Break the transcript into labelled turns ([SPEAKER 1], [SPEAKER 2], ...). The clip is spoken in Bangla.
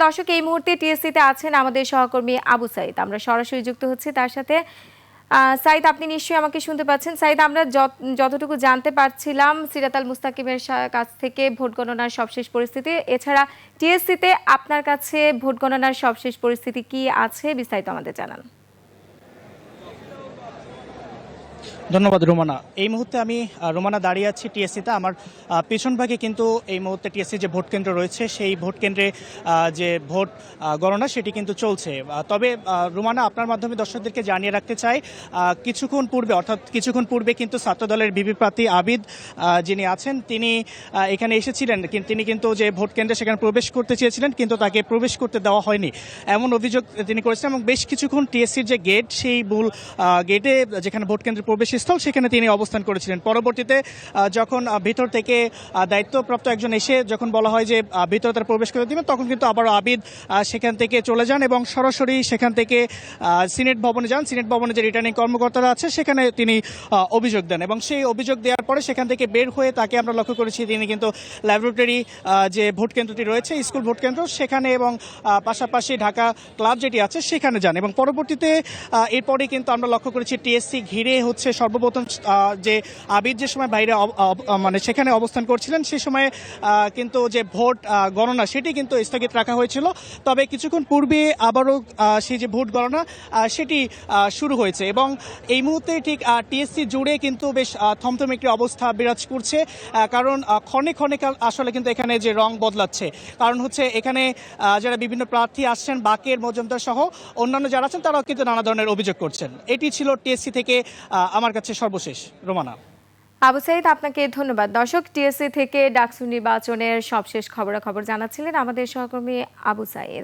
[SPEAKER 1] দর্শক এই মুহূর্তে টিএসসিতে আছেন আমাদের সহকর্মী আবু সাইদ। আমরা সরাসরি যুক্ত হচ্ছি তার সাথে। সাইদ, আপনি নিশ্চয়ই আমাকে শুনতে পাচ্ছেন। সাইদ, আমরা যতটুকু জানতে পারছিলাম সিরাত আল মুস্তাকিমের কাছ থেকে ভোট গণনার সবশেষ পরিস্থিতি, এছাড়া টিএসসিতে আপনার কাছে ভোট গণনার সবশেষ পরিস্থিতি কি আছে, বিস্তারিত আমাদের জানান।
[SPEAKER 2] ধন্যবাদ রোমানা। এই মুহূর্তে আমি রোমানা দাঁড়িয়ে আছি টিএসসিতে। আমার পেছন ভাগে কিন্তু এই মুহূর্তে টিএসসি যে ভোট কেন্দ্র রয়েছে সেই ভোট কেন্দ্রে যে ভোট গণনা সেটি কিন্তু চলছে। তবে রোমানা, আপনার মাধ্যমে দর্শকদেরকে জানিয়ে রাখতে চাই, কিছুক্ষণ পূর্বে কিন্তু ছাত্রদলের ভিপি প্রার্থী আবিদ যিনি আছেন তিনি এখানে এসেছিলেন। তিনি কিন্তু যে ভোট কেন্দ্রে সেখানে প্রবেশ করতে চেয়েছিলেন, কিন্তু তাকে প্রবেশ করতে দেওয়া হয়নি এমন অভিযোগ তিনি করেছেন। এবং বেশ কিছুক্ষণ টিএসসির যে গেট, সেই মূল গেটে যেখানে ভোট কেন্দ্রের প্রবেশস্থল সেখানে তিনি অবস্থান করেছিলেন। পরবর্তীতে যখন ভিতর থেকে দায়িত্বপ্রাপ্ত একজন এসে যখন বলা হয় যে ভিতরে তারা প্রবেশ করে দেবেন, তখন কিন্তু আবার আবিদ সেখান থেকে চলে যান এবং সরাসরি সেখান থেকে সিনেট ভবনে যান। সিনেট ভবনে যে রিটার্নিং কর্মকর্তারা আছে সেখানে তিনি অভিযোগ দেন এবং সেই অভিযোগ দেওয়ার পরে সেখান থেকে বের হয়ে তাকে আমরা লক্ষ্য করেছি তিনি কিন্তু ল্যাবরেটরি যে ভোট কেন্দ্রটি রয়েছে, স্কুল ভোট কেন্দ্র, সেখানে এবং পাশাপাশি ঢাকা ক্লাব যেটি আছে সেখানে যান। এবং পরবর্তীতে এরপরে কিন্তু আমরা লক্ষ্য করেছি টিএসসি ঘিরে হচ্ছে সর্বপ্রথম যে আবিদ যে সময় বাইরে মানে সেখানে অবস্থান করছিলেন, সে সময় কিন্তু যে ভোট গণনা সেটি কিন্তু স্থগিত রাখা হয়েছিল। তবে কিছুক্ষণ পূর্বে আবারও সেই যে ভোট গণনা সেটি শুরু হয়েছে এবং এই মুহূর্তে ঠিক টিএসসি জুড়ে কিন্তু বেশ থমথম একটি অবস্থা বিরাজ করছে। কারণ ক্ষণে ক্ষণে আসলে কিন্তু এখানে যে রং বদলাচ্ছে, কারণ হচ্ছে এখানে যারা বিভিন্ন প্রার্থী আসছেন, বাকের মজুমদার সহ অন্যান্য যারা আছেন, তারাও কিন্তু নানা ধরনের অভিযোগ করছেন। এটি ছিল টিএসসি থেকে আমার কাছে সর্বশেষ। রোমানা।
[SPEAKER 1] আবু সাইদ, আপনাকে ধন্যবাদ। দর্শক, টিএসসি থেকে ডাকসু নির্বাচনের সবশেষ খবরাখবর জানাচ্ছিলেন আমাদের সহকর্মী আবু সাইদ।